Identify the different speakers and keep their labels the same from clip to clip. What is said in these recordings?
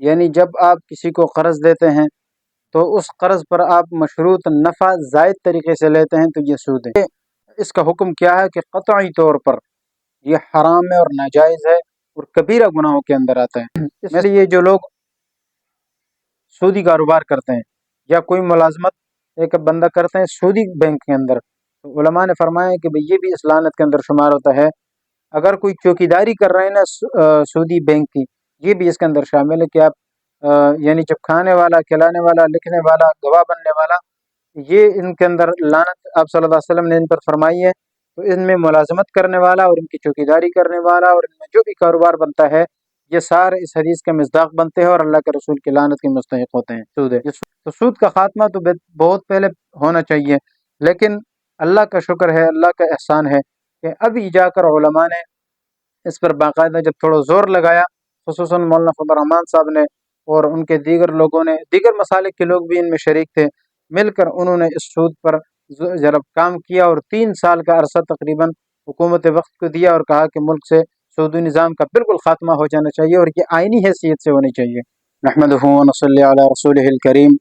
Speaker 1: یعنی جب آپ کسی کو قرض دیتے ہیں تو اس قرض پر آپ مشروط نفع زائد طریقے سے لیتے ہیں تو یہ سود ہے۔ اس کا حکم کیا ہے کہ قطعی طور پر یہ حرام ہے اور ناجائز ہے اور کبیرہ گناہوں کے اندر آتا ہے۔ اس لیے جو لوگ سودی کاروبار کرتے ہیں یا کوئی ملازمت ایک بندہ کرتے ہیں سودی بینک کے اندر، تو علماء نے فرمایا کہ بھئی یہ بھی اس لعنت کے اندر شمار ہوتا ہے۔ اگر کوئی چوکیداری کر رہے ہیں نا سودی بینک کی، یہ بھی اس کے اندر شامل ہے کہ آپ یعنی جب کھانے والا، کھلانے والا، لکھنے والا، گواہ بننے والا، یہ ان کے اندر لعنت آپ صلی اللہ علیہ وسلم نے ان پر فرمائی ہے۔ تو ان میں ملازمت کرنے والا اور ان کی چوکیداری کرنے والا اور ان میں جو بھی کاروبار بنتا ہے، یہ سارے اس حدیث کے مصداق بنتے ہیں اور اللہ کے رسول کی لعنت کے مستحق ہوتے ہیں۔ سود ہے، تو سود کا خاتمہ تو بہت پہلے ہونا چاہیے، لیکن اللہ کا شکر ہے، اللہ کا احسان ہے کہ ابھی جا کر علماء نے اس پر باقاعدہ جب تھوڑا زور لگایا، خصوصاً مولانا فضل الرحمان صاحب نے اور ان کے دیگر لوگوں نے، دیگر مسالک کے لوگ بھی ان میں شریک تھے، مل کر انہوں نے اس سود پر ذرا کام کیا اور 3 سال کا عرصہ تقریباً حکومت وقت کو دیا اور کہا کہ ملک سے سودی نظام کا بالکل خاتمہ ہو جانا چاہیے اور یہ آئینی حیثیت سے ہونی چاہیے۔ نحمدہ ونصلی علی رسولہ الکریم،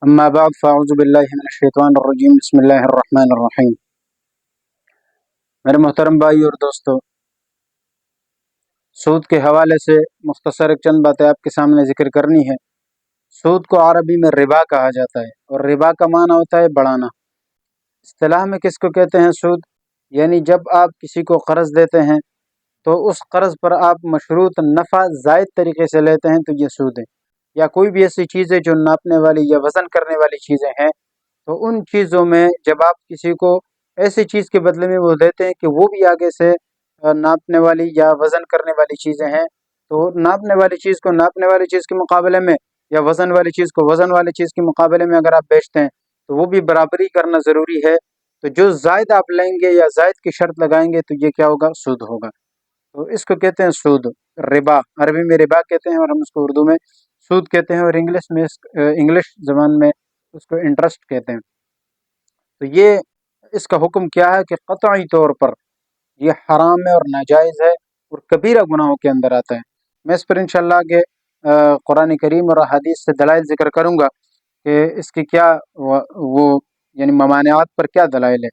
Speaker 1: اما بعد فاعوذ باللہ من الشیطان الرجیم، بسم اللہ الرحمن الرحیم۔ میرے محترم بھائی اور دوستو، سود کے حوالے سے مختصر ایک چند باتیں آپ کے سامنے ذکر کرنی ہے۔ سود کو عربی میں ربا کہا جاتا ہے اور ربا کا معنی ہوتا ہے بڑھانا۔ اصطلاح میں کس کو کہتے ہیں سود؟ یعنی جب آپ کسی کو قرض دیتے ہیں تو اس قرض پر آپ مشروط نفع زائد طریقے سے لیتے ہیں تو یہ سود ہے۔ یا کوئی بھی ایسی چیزیں جو ناپنے والی یا وزن کرنے والی چیزیں ہیں، تو ان چیزوں میں جب آپ کسی کو ایسی چیز کے بدلے میں وہ دیتے ہیں کہ وہ بھی آگے سے ناپنے والی یا وزن کرنے والی چیزیں ہیں، تو ناپنے والی چیز کو ناپنے والی چیز کے مقابلے میں یا وزن والی چیز کو وزن والی چیز کے مقابلے میں اگر آپ بیچتے ہیں تو وہ بھی برابری کرنا ضروری ہے۔ تو جو زائد آپ لیں گے یا زائد کی شرط لگائیں گے تو یہ کیا ہوگا؟ سود ہوگا۔ تو اس کو کہتے ہیں سود، ربا، عربی میں ربا کہتے ہیں اور ہم اس کو اردو میں سود کہتے ہیں، اور انگلش زبان میں اس کو انٹرسٹ کہتے ہیں۔ تو یہ اس کا حکم کیا ہے کہ قطعی طور پر یہ حرام ہے اور ناجائز ہے اور کبیرہ گناہوں کے اندر آتا ہے۔ میں اس پر انشاءاللہ کہ قرآن کریم اور حدیث سے دلائل ذکر کروں گا کہ اس کی کیا وہ یعنی ممانعات پر کیا دلائل ہے،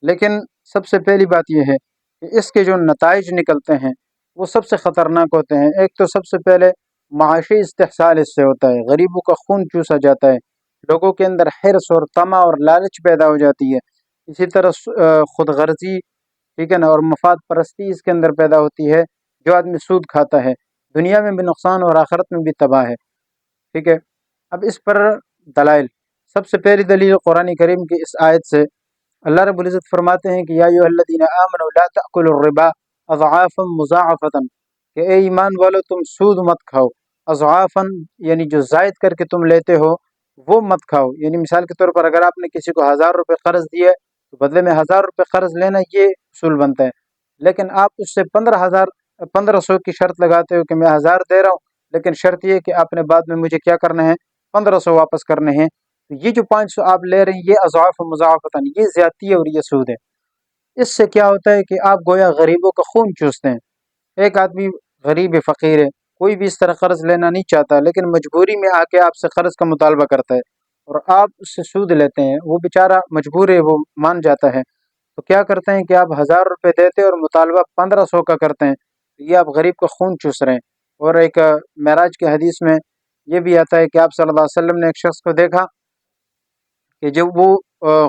Speaker 1: لیکن سب سے پہلی بات یہ ہے کہ اس کے جو نتائج نکلتے ہیں وہ سب سے خطرناک ہوتے ہیں۔ ایک تو سب سے پہلے معاشی استحصال اس سے ہوتا ہے، غریبوں کا خون چوسا جاتا ہے، لوگوں کے اندر حرص اور طمع اور لالچ پیدا ہو جاتی ہے، اسی طرح خود غرضی، ٹھیک ہے نا، اور مفاد پرستی اس کے اندر پیدا ہوتی ہے۔ جو آدمی سود کھاتا ہے دنیا میں بھی نقصان اور آخرت میں بھی تباہ ہے، ٹھیک ہے۔ اب اس پر دلائل، سب سے پہلی دلیل قرآن کریم کی اس آیت سے، اللہ رب العزت فرماتے ہیں کہ یا ایھا الذین آمنوا لا تأکلوا الربا اضعافا مضاعفۃ، کہ اے ایمان والو تم سود مت کھاؤ، اضعافا یعنی جو زائد کر کے تم لیتے ہو وہ مت کھاؤ۔ یعنی مثال کے طور پر اگر آپ نے کسی کو 1000 روپے قرض دیے تو بدلے میں 1000 روپے قرض لینا یہ اصول بنتا ہے، لیکن آپ اس سے 1500 کی شرط لگاتے ہو کہ میں 1000 دے رہا ہوں، لیکن شرط یہ کہ آپ نے بعد میں مجھے کیا کرنا ہے؟ 1500 واپس کرنے ہیں۔ تو یہ جو 500 آپ لے رہے ہیں یہ اضعاف مضاعفتاً، یہ زیادتی ہے اور یہ سود ہے۔ اس سے کیا ہوتا ہے کہ آپ گویا غریبوں کا خون چوستے ہیں۔ ایک آدمی غریب فقیر ہے، کوئی بھی اس طرح قرض لینا نہیں چاہتا، لیکن مجبوری میں آ کے آپ سے قرض کا مطالبہ کرتا ہے اور آپ اس سے سود لیتے ہیں، وہ بیچارہ مجبور ہے، وہ مان جاتا ہے، تو کیا کرتے ہیں کہ آپ 1000 روپے دیتے اور مطالبہ 1500 کا کرتے ہیں، یہ آپ غریب کا خون چوس رہے ہیں۔ اور ایک معراج کے حدیث میں یہ بھی آتا ہے کہ آپ صلی اللہ علیہ وسلم نے ایک شخص کو دیکھا کہ جب وہ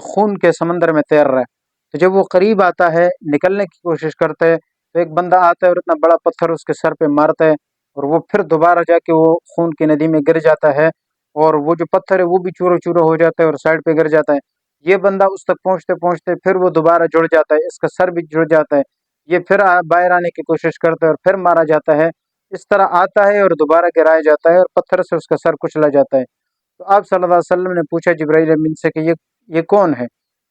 Speaker 1: خون کے سمندر میں تیر رہا ہے، تو جب وہ قریب آتا ہے نکلنے کی کوشش کرتا ہے تو ایک بندہ آتا ہے اور اتنا بڑا پتھر اس کے سر پہ مارتا ہے اور وہ پھر دوبارہ جا کے وہ خون کی ندی میں گر جاتا ہے اور وہ جو پتھر ہے وہ بھی چورو چورو ہو جاتا ہے اور سائڈ پہ گر جاتا ہے۔ یہ بندہ اس تک پہنچتے پہنچتے پھر وہ دوبارہ جڑ جاتا ہے، اس کا سر بھی جڑ جاتا ہے، یہ پھر باہر آنے کی کوشش کرتا ہے اور پھر مارا جاتا ہے۔ اس طرح آتا ہے اور دوبارہ گرایا جاتا ہے اور پتھر سے اس کا سر کچلا جاتا ہے۔ تو آپ صلی اللہ علیہ وسلم نے پوچھا جبرائیل امین سے کہ یہ کون ہے؟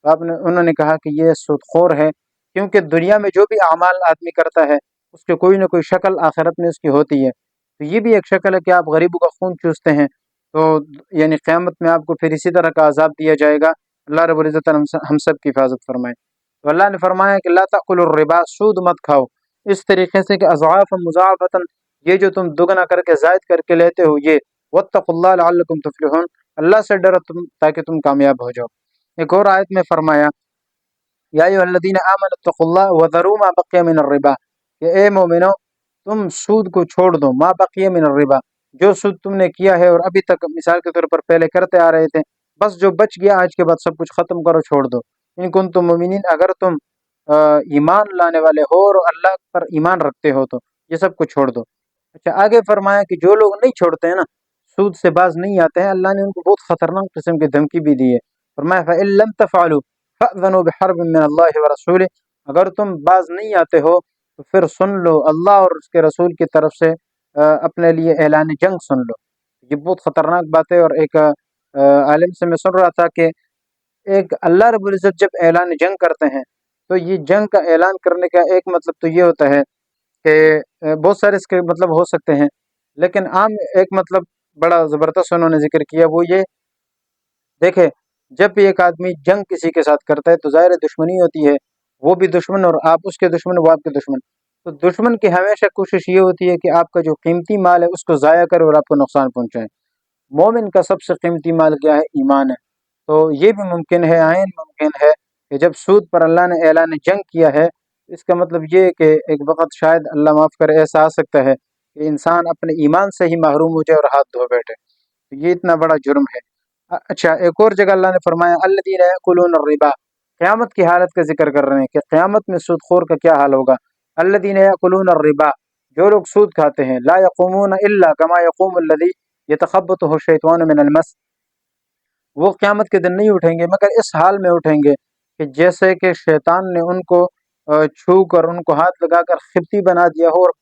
Speaker 1: انہوں نے کہا کہ یہ سود خور ہے، کیونکہ دنیا میں جو بھی اعمال آدمی کرتا ہے اس کے کوئی نہ کوئی شکل آخرت میں اس کی ہوتی ہے۔ تو یہ بھی ایک شکل ہے کہ آپ غریبوں کا خون چوستے ہیں، تو یعنی قیامت میں آپ کو پھر اسی طرح کا عذاب دیا جائے گا۔ اللہ رب العزت ہم سب کی حفاظت فرمائے۔ تو اللہ نے فرمایا کہ لا تأکلوا الربا، سود مت کھاؤ اس طریقے سے کہ اضعاف مضاعفتاً، یہ جو تم دگنا کر کے زائد کر کے لیتے ہو یہ، واتقوا اللہ لعلکم تفلحون، اللہ سے ڈرو تم تاکہ تم کامیاب ہو جاؤ۔ ایک اور آیت میں فرمایا یا ایھا الذین آمنوا اتقوا اللہ وذروا ما بقی من الربا، کہ اے مومنو تم سود کو چھوڑ دو، ما بقی من الربا، جو سود تم نے کیا ہے اور ابھی تک مثال کے طور پر پہلے کرتے آ رہے تھے، بس جو بچ گیا آج کے بعد سب کچھ ختم کرو، چھوڑ دو۔ ان کنتم مومنین، اگر تم ایمان لانے والے ہو اور اللہ پر ایمان رکھتے ہو تو یہ سب کچھ چھوڑ دو۔ اچھا آگے فرمایا کہ جو لوگ نہیں چھوڑتے ہیں نا، سود سے باز نہیں آتے ہیں، اللہ نے ان کو بہت خطرناک قسم کی دھمکی بھی دی ہے۔ فرمایا فَإِن لَمْ تَفْعَلُوا فَأْذَنُوا بِحَرْبٍ مِّنَ اللَّهِ وَرَسُولِهِ، اگر تم باز نہیں آتے ہو تو پھر سن لو، اللہ اور اس کے رسول کی طرف سے اپنے لیے اعلان جنگ سن لو۔ یہ بہت خطرناک بات ہے۔ اور ایک عالم سے میں سن رہا تھا کہ ایک اللہ رب العزت جب اعلان جنگ کرتے ہیں تو یہ جنگ کا اعلان کرنے کا ایک مطلب تو یہ ہوتا ہے کہ بہت سارے اس کے مطلب ہو سکتے ہیں، لیکن عام ایک مطلب بڑا زبردست انہوں نے ذکر کیا، وہ یہ دیکھے جب بھی ایک آدمی جنگ کسی کے ساتھ کرتا ہے تو ظاہر دشمنی ہوتی ہے، وہ بھی دشمن اور آپ اس کے دشمن، وہ آپ کے دشمن، تو دشمن کی ہمیشہ کوشش یہ ہوتی ہے کہ آپ کا جو قیمتی مال ہے اس کو ضائع کرے اور آپ کو نقصان پہنچائے۔ مومن کا سب سے قیمتی مال کیا ہے؟ ایمان ہے۔ تو یہ بھی ممکن ہے، عین ممکن ہے کہ جب سود پر اللہ نے اعلان جنگ کیا ہے، اس کا مطلب یہ ہے کہ ایک وقت شاید اللہ معاف کرے ایسا آ سکتا ہے کہ انسان اپنے ایمان سے ہی محروم ہو جائے اور ہاتھ دھو بیٹھے، تو یہ اتنا بڑا جرم ہے۔ اچھا ایک اور جگہ اللہ نے فرمایا الذین یأکلون الربا، قیامت کی حالت کا ذکر کر رہے ہیں کہ قیامت میں سود خور کا کیا حال ہوگا۔ الذین یأکلون الربا، جو لوگ سود کھاتے ہیں، لا یقومون الا کما یقوم الذی یتخبطہ الشیطان من المس، وہ قیامت کے دن نہیں اٹھیں گے مگر اس حال میں اٹھیں گے کہ جیسے کہ شیطان نے ان کو چھو کر ان کو ہاتھ لگا کر خبتی بنا دیا ہو، اور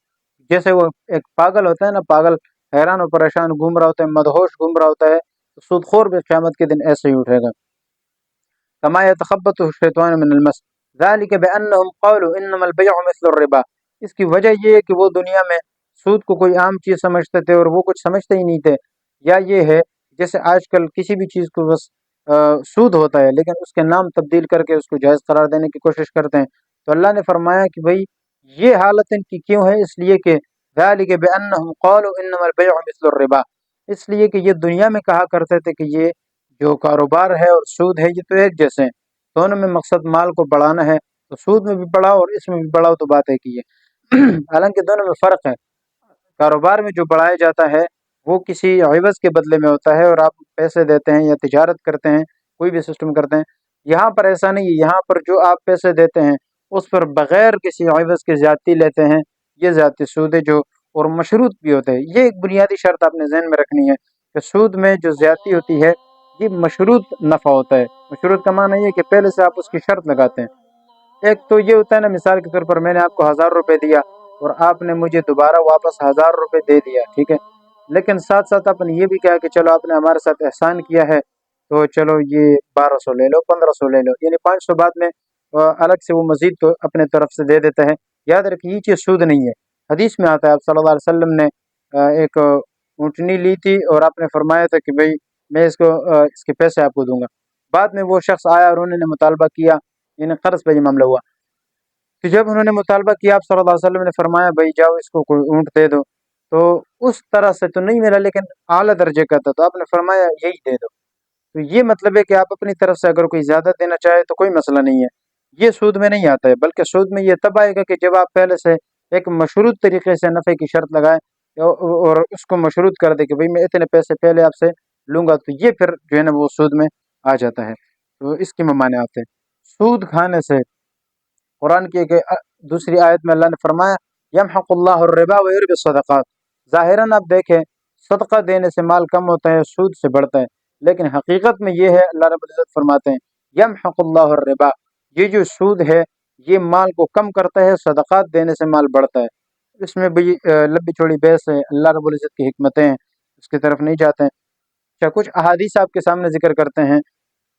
Speaker 1: جیسے وہ ایک پاگل ہوتا ہے نا، پاگل حیران و پریشان گھوم رہا ہوتا ہے، مدہوش گھوم رہا ہوتا ہے، تو سود خور بھی قیامت کے دن ایسے ہی اٹھے گا۔ کما یتخبطہ الشیطان من المس ذلک بانہم قالوا انما البیع مثل الربا، اس کی وجہ یہ ہے کہ وہ دنیا میں سود کو کوئی عام چیز سمجھتے تھے اور وہ کچھ سمجھتے ہی نہیں تھے، یا یہ ہے جیسے آج کل کسی بھی چیز کو بس سود ہوتا ہے لیکن اس کے نام تبدیل کر کے اس کو جائز قرار دینے کی کوشش کرتے ہیں۔ تو اللہ نے فرمایا کہ بھئی یہ حالت ان کی کیوں ہے؟ اس لیے کہ ذالک بانہم قالوا انما البیع مثل الربا، اس لیے کہ یہ دنیا میں کہا کرتے تھے کہ یہ جو کاروبار ہے اور سود ہے یہ تو ایک جیسے ہیں، دونوں میں مقصد مال کو بڑھانا ہے، تو سود میں بھی بڑھاؤ اور اس میں بھی بڑھاؤ، تو بات ایک ہی ہے۔ حالانکہ دونوں میں فرق ہے، کاروبار میں جو بڑھایا جاتا ہے وہ کسی عوض کے بدلے میں ہوتا ہے اور آپ پیسے دیتے ہیں یا تجارت کرتے ہیں، کوئی بھی سسٹم کرتے ہیں۔ یہاں پر ایسا نہیں ہے، یہاں پر جو آپ پیسے دیتے ہیں اس پر بغیر کسی عوض کی زیادتی لیتے ہیں، یہ زیادتی سود ہے، جو اور مشروط بھی ہوتے ہیں۔ یہ ایک بنیادی شرط آپ نے ذہن میں رکھنی ہے کہ سود میں جو زیادتی ہوتی ہے یہ مشروط نفع ہوتا ہے۔ مشروط کا معنی یہ ہے کہ پہلے سے آپ اس کی شرط لگاتے ہیں۔ ایک تو یہ ہوتا ہے نا، مثال کے طور پر میں نے آپ کو 1000 روپے دیا اور آپ نے مجھے دوبارہ واپس 1000 روپے دے دیا، ٹھیک ہے، لیکن ساتھ ساتھ آپ نے یہ بھی کہا کہ چلو آپ نے ہمارے ساتھ احسان کیا ہے تو چلو یہ 1200 لے لو، 1500 لے لو، یعنی 500 بعد میں الگ سے وہ مزید تو اپنے طرف سے دے دیتا ہے۔ یاد رکھیے یہ چیز سود نہیں ہے۔ حدیث میں آتا ہے آپ صلی اللہ علیہ وسلم نے ایک اونٹنی لی تھی اور آپ نے فرمایا تھا کہ بھئی میں اس کو اس کے پیسے آپ کو دوں گا، بعد میں وہ شخص آیا اور انہوں نے مطالبہ کیا، یعنی قرض پہ یہ معاملہ ہوا، تو جب انہوں نے مطالبہ کیا آپ صلی اللہ علیہ وسلم نے فرمایا بھئی جاؤ اس کو کوئی اونٹ دے دو، تو اس طرح سے تو نہیں ملا لیکن اعلیٰ درجے کا تھا، تو آپ نے فرمایا یہی دے دو۔ تو یہ مطلب ہے کہ آپ اپنی طرف سے اگر کوئی زیادہ دینا چاہے تو کوئی مسئلہ نہیں ہے، یہ سود میں نہیں آتا ہے، بلکہ سود میں یہ تب آئے گا کہ جب آپ پہلے سے ایک مشروط طریقے سے نفع کی شرط لگائیں اور اس کو مشروط کر دے کہ بھئی میں اتنے پیسے پہلے آپ سے لوں گا، تو یہ پھر جو ہے نا وہ سود میں آ جاتا ہے۔ تو اس کے ممانعات ہیں سود کھانے سے۔ قرآن کی ایک دوسری آیت میں اللہ نے فرمایا یمحق اللہ الربا ویربی الصدقات، ظاہراً آپ دیکھیں صدقہ دینے سے مال کم ہوتا ہے، سود سے بڑھتا ہے، لیکن حقیقت میں یہ ہے اللہ رب العزت فرماتے ہیں یمحق اللہ الربا، یہ جو سود ہے یہ مال کو کم کرتا ہے، صدقات دینے سے مال بڑھتا ہے۔ اس میں بھی لمبی چوڑی بحث ہے، اللہ رب العزت کی حکمتیں ہیں، اس کی طرف نہیں جاتے ہیں۔ کیا کچھ احادیث آپ کے سامنے ذکر کرتے ہیں۔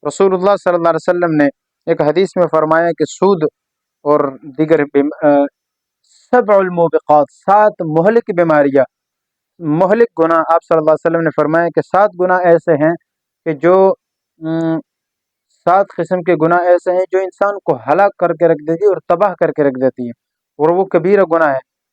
Speaker 1: رسول اللہ صلی اللہ علیہ وسلم نے ایک حدیث میں فرمایا کہ سود اور دیگر سبع الموبقات، 7 مہلک بیماریاں، مہلک گناہ، آپ صلی اللہ علیہ وسلم نے فرمایا کہ 7 گناہ ایسے ہیں کہ جو 7 قسم کے گناہ ایسے ہیں جو انسان کو ہلاک کر کے رکھ دیتی ہے اور تباہ کر کے رکھ دیتی ہے، اور وہ کبیرہ گناہ ہے۔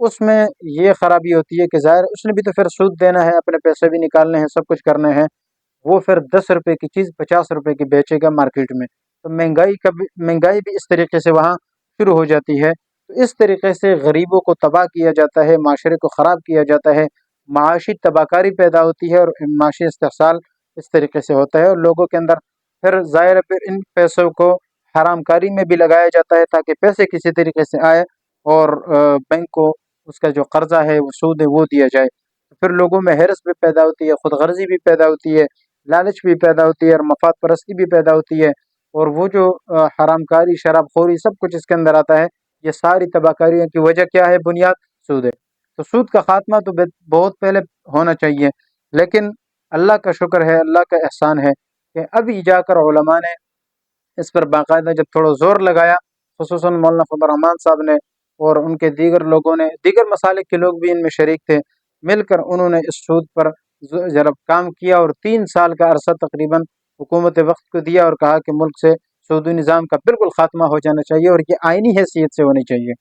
Speaker 1: اس میں یہ خرابی ہوتی ہے کہ ظاہر اس نے بھی تو پھر سود دینا ہے، اپنے پیسے بھی نکالنے ہیں، سب کچھ کرنے ہیں، وہ پھر 10 روپے کی چیز 50 روپے کی بیچے گا مارکیٹ میں، تو مہنگائی بھی اس طریقے سے وہاں شروع ہو جاتی ہے۔ تو اس طریقے سے غریبوں کو تباہ کیا جاتا ہے، معاشرے کو خراب کیا جاتا ہے، معاشی تباہ کاری پیدا ہوتی ہے، اور معاشی استحصال اس طریقے سے ہوتا ہے، اور لوگوں کے اندر پھر ظاہر ہے پھر ان پیسوں کو حرام کاری میں بھی لگایا جاتا ہے تاکہ پیسے کسی طریقے سے آئے، اور بینک کو اس کا جو قرضہ ہے، وہ سود ہے، وہ دیا جائے۔ تو پھر لوگوں میں حرص بھی پیدا ہوتی ہے، خود غرضی بھی پیدا ہوتی ہے، لالچ بھی پیدا ہوتی ہے، اور مفاد پرستی بھی پیدا ہوتی ہے، اور وہ جو حرام کاری، شراب خوری، سب کچھ اس کے اندر آتا ہے۔ یہ ساری تباہ کاریوں کی وجہ کیا ہے؟ بنیاد سود ہے۔ تو سود کا خاتمہ تو بہت پہلے ہونا چاہیے، لیکن اللہ کا شکر ہے، اللہ کا احسان ہے کہ ابھی جا کر علماء نے اس پر باقاعدہ جب تھوڑا زور لگایا، خصوصاً مولانا فضل الرحمان صاحب نے، اور ان کے دیگر لوگوں نے، دیگر مسالک کے لوگ بھی ان میں شریک تھے، مل کر انہوں نے اس سود پر ضرب کام کیا، اور 3 سال کا عرصہ تقریباً حکومت وقت کو دیا، اور کہا کہ ملک سے سودی نظام کا بالکل خاتمہ ہو جانا چاہیے، اور یہ آئینی حیثیت سے ہونی چاہیے۔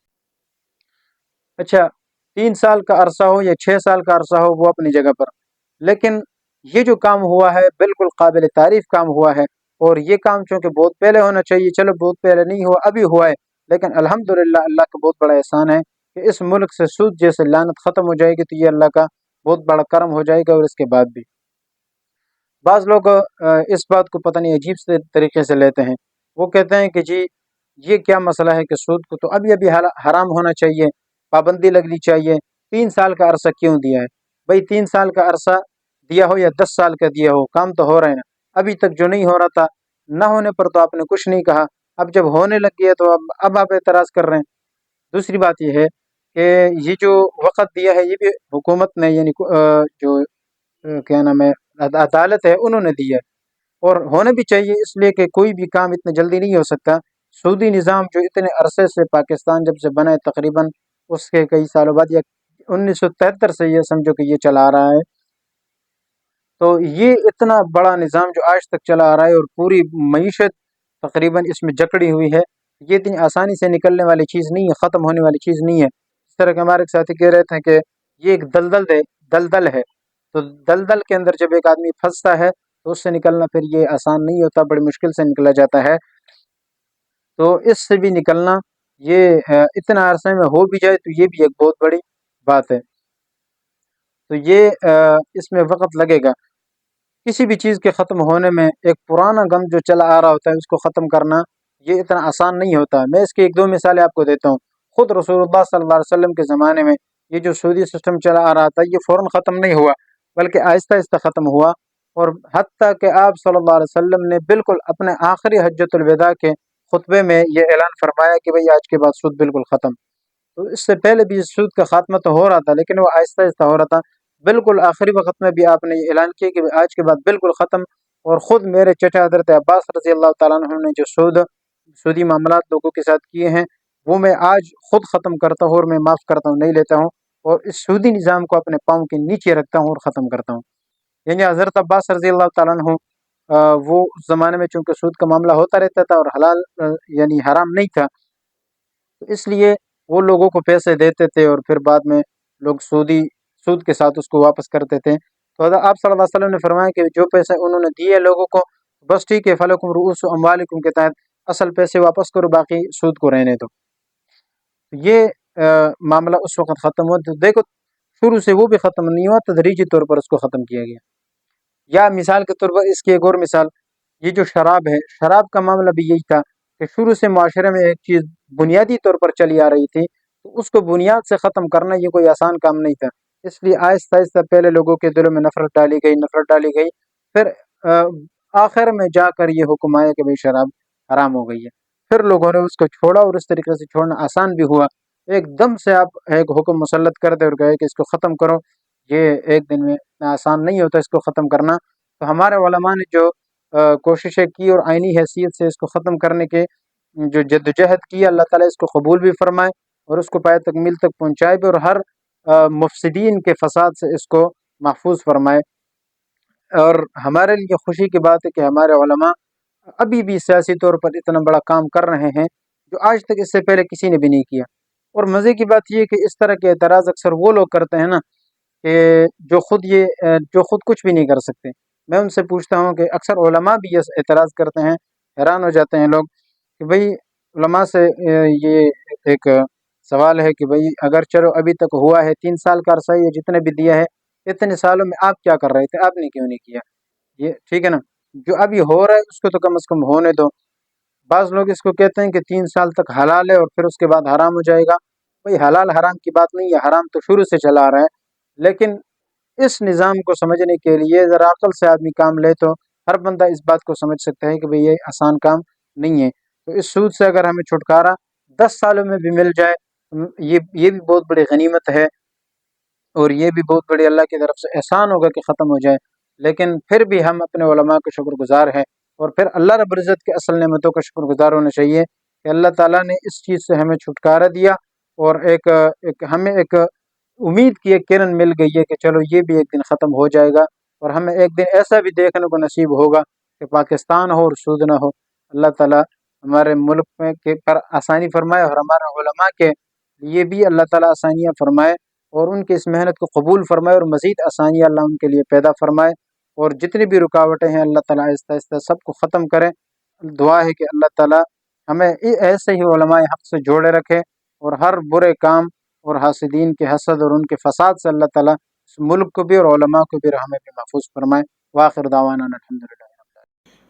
Speaker 1: اچھا، 3 سال کا عرصہ ہو یا 6 سال کا عرصہ ہو، وہ اپنی جگہ پر، لیکن یہ جو کام ہوا ہے بالکل قابل تعریف کام ہوا ہے، اور یہ کام چونکہ بہت پہلے ہونا چاہیے، چلو بہت پہلے نہیں ہوا، ابھی ہوا ہے، لیکن الحمدللہ اللہ کا بہت بڑا احسان ہے کہ اس ملک سے سود جیسے لعنت ختم ہو جائے گی، تو یہ اللہ کا بہت بڑا کرم ہو جائے گا۔ اور اس کے بعد بھی بعض لوگ اس بات کو پتہ نہیں عجیب سے طریقے سے لیتے ہیں، وہ کہتے ہیں کہ جی یہ کیا مسئلہ ہے کہ سود کو تو ابھی ابھی حرام ہونا چاہیے، پابندی لگنی چاہیے، 3 سال کا عرصہ کیوں دیا ہے؟ بھائی 3 سال کا عرصہ دیا ہو یا 10 سال کا دیا ہو، کام تو ہو رہا ہے نا۔ ابھی تک جو نہیں ہو رہا تھا، نہ ہونے پر تو آپ نے کچھ نہیں کہا، اب جب ہونے لگ گیا تو اب آپ اعتراض کر رہے ہیں۔ دوسری بات یہ ہے کہ یہ جو وقت دیا ہے یہ بھی حکومت نے، یعنی جو کیا نام ہے، عدالت ہے، انہوں نے دی ہے، اور ہونے بھی چاہیے، اس لیے کہ کوئی بھی کام اتنے جلدی نہیں ہو سکتا۔ سودی نظام جو اتنے عرصے سے پاکستان جب سے بنا ہے، تقریباً اس کے کئی سالوں بعد، یا 1973 سے یہ سمجھو کہ یہ چلا آ رہا ہے، تو یہ اتنا بڑا نظام جو آج تک چلا آ رہا ہے، اور پوری معیشت تقریباً اس میں جکڑی ہوئی ہے، یہ اتنی آسانی سے نکلنے والی چیز نہیں ہے، ختم ہونے والی چیز نہیں ہے۔ اس طرح کے ہمارے ایک ساتھی کہہ رہے تھے کہ یہ ایک دلدل ہے، تو دلدل کے اندر جب ایک آدمی پھنستا ہے تو اس سے نکلنا پھر یہ آسان نہیں ہوتا، بڑی مشکل سے نکلا جاتا ہے۔ تو اس سے بھی نکلنا، یہ اتنا عرصے میں ہو بھی جائے تو یہ بھی ایک بہت بڑی بات ہے، تو یہ اس میں وقت لگے گا۔ کسی بھی چیز کے ختم ہونے میں ایک پرانا غم جو چلا آ رہا ہوتا ہے، اس کو ختم کرنا یہ اتنا آسان نہیں ہوتا۔ میں اس کی 1-2 مثالیں آپ کو دیتا ہوں۔ خود رسول اللہ صلی اللہ علیہ وسلم کے زمانے میں یہ جو سودی سسٹم چلا آ رہا تھا، یہ فوراً ختم نہیں ہوا، بلکہ آہستہ آہستہ ختم ہوا، اور حتیٰ کہ آپ صلی اللہ علیہ وسلم نے بالکل اپنے آخری حجۃ الوداع کے خطبے میں یہ اعلان فرمایا کہ بھئی آج کے بعد سود بالکل ختم۔ تو اس سے پہلے بھی سود کا خاتمہ تو ہو رہا تھا، لیکن وہ آہستہ آہستہ ہو رہا تھا۔ بالکل آخری وقت میں بھی آپ نے یہ اعلان کیا کہ آج کے بعد بالکل ختم، اور خود میرے چچا حضرت عباس رضی اللہ تعالیٰ عنہ نے جو سودی معاملات لوگوں کے ساتھ کیے ہیں، وہ میں آج خود ختم کرتا ہوں، اور میں معاف کرتا ہوں، نہیں لیتا ہوں، اور اس سودی نظام کو اپنے پاؤں کے نیچے رکھتا ہوں اور ختم کرتا ہوں۔ یعنی حضرت عباس رضی اللہ تعالیٰ عنہ وہ اس زمانے میں چونکہ سود کا معاملہ ہوتا رہتا تھا، اور حلال یعنی حرام نہیں تھا، تو اس لیے وہ لوگوں کو پیسے دیتے تھے، اور پھر بعد میں لوگ سود کے ساتھ اس کو واپس کرتے تھے۔ تو حضرت آپ صلی اللہ علیہ وسلم نے فرمایا کہ جو پیسے انہوں نے دیے لوگوں کو، بس ٹھیک ہے، فلکم رؤوس اموالکم کے تحت اصل پیسے واپس کرو، باقی سود کو رہنے دو۔ یہ معاملہ اس وقت ختم ہوا، تو دیکھو شروع سے وہ بھی ختم نہیں ہوا، تدریجی طور پر اس کو ختم کیا گیا۔ یا مثال کے طور پر اس کی ایک اور مثال، یہ جو شراب ہے، شراب کا معاملہ بھی یہی تھا کہ شروع سے معاشرے میں ایک چیز بنیادی طور پر چلی آ رہی تھی، تو اس کو بنیاد سے ختم کرنا یہ کوئی آسان کام نہیں تھا۔ اس لیے آہستہ آہستہ پہلے لوگوں کے دلوں میں نفرت ڈالی گئی، پھر آخر میں جا کر یہ حکم آیا کہ بھئی شراب حرام ہو گئی ہے، پھر لوگوں نے اس کو چھوڑا، اور اس طریقے سے چھوڑنا آسان بھی ہوا۔ ایک دم سے آپ ایک حکم مسلط کر دے اور کہے کہ اس کو ختم کرو، یہ ایک دن میں اتنا آسان نہیں ہوتا اس کو ختم کرنا۔ تو ہمارے علماء نے جو کوششیں کی اور آئینی حیثیت سے اس کو ختم کرنے کے جو جدوجہد کی، اللہ تعالیٰ اس کو قبول بھی فرمائے، اور اس کو پائے تکمیل تک پہنچائے بھی، اور ہر مفسدین کے فساد سے اس کو محفوظ فرمائے۔ اور ہمارے لیے خوشی کی بات ہے کہ ہمارے علماء ابھی بھی سیاسی طور پر اتنا بڑا کام کر رہے ہیں جو آج تک اس سے پہلے کسی نے بھی نہیں کیا، اور مزے کی بات یہ کہ اس طرح کے اعتراض اکثر وہ لوگ کرتے ہیں نا کہ جو خود کچھ بھی نہیں کر سکتے. میں ان سے پوچھتا ہوں کہ اکثر علماء بھی یہ اعتراض کرتے ہیں، حیران ہو جاتے ہیں لوگ کہ بھئی علماء سے یہ ایک سوال ہے کہ بھئی اگر چلو ابھی تک ہوا ہے 3 سال کا عرصہ یہ جتنے بھی دیا ہے، اتنے سالوں میں آپ کیا کر رہے تھے، آپ نے کیوں نہیں کیا؟ یہ ٹھیک ہے نا، جو ابھی ہو رہا ہے اس کو تو کم از کم ہونے دو. بعض لوگ اس کو کہتے ہیں کہ 3 سال تک حلال ہے اور پھر اس کے بعد حرام ہو جائے گا. بھئی حلال حرام کی بات نہیں ہے، حرام تو شروع سے چلا آ رہا ہے، لیکن اس نظام کو سمجھنے کے لیے ذرا عقل سے آدمی کام لے تو ہر بندہ اس بات کو سمجھ سکتا ہے کہ بھئی یہ آسان کام نہیں ہے. تو اس سود سے اگر ہمیں چھٹکارا 10 سالوں میں بھی مل جائے، یہ بھی بہت بڑی غنیمت ہے، اور یہ بھی بہت بڑی اللہ کی طرف سے احسان ہوگا کہ ختم ہو جائے. لیکن پھر بھی ہم اپنے علماء کے شکر گزار ہیں، اور پھر اللہ رب العزت کے اصل نعمتوں کا شکر گزار ہونا چاہیے کہ اللہ تعالیٰ نے اس چیز سے ہمیں چھٹکارا دیا، اور ہمیں ایک امید کی ایک کرن مل گئی ہے کہ چلو یہ بھی ایک دن ختم ہو جائے گا، اور ہمیں ایک دن ایسا بھی دیکھنے کو نصیب ہوگا کہ پاکستان ہو اور سود نہ ہو. اللہ تعالیٰ ہمارے ملک میں پر آسانی فرمائے، اور ہمارے علماء کے لیے بھی اللہ تعالیٰ آسانیاں فرمائے، اور ان کی اس محنت کو قبول فرمائے، اور مزید آسانیاں اللہ ان کے لیے پیدا فرمائے، اور جتنی بھی رکاوٹیں ہیں اللہ تعالیٰ آہستہ آہستہ سب کو ختم کرے. دعا ہے کہ اللہ تعالیٰ ہمیں ایسے ہی علماء حق سے جوڑے رکھے، اور ہر برے کام اور حاسدین کے حسد اور ان کے فساد سے اللہ تعالیٰ اس ملک کو بھی اور علماء کو بھی ہمیں بھی محفوظ فرمائے. وآخر دعوانا الحمدللہ.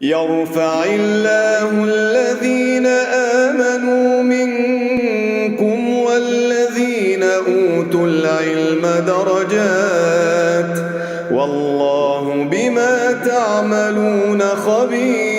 Speaker 2: يرفع الله الذين آمنوا منكم والذين أوتوا العلم درجات والله بما تعملون خبير.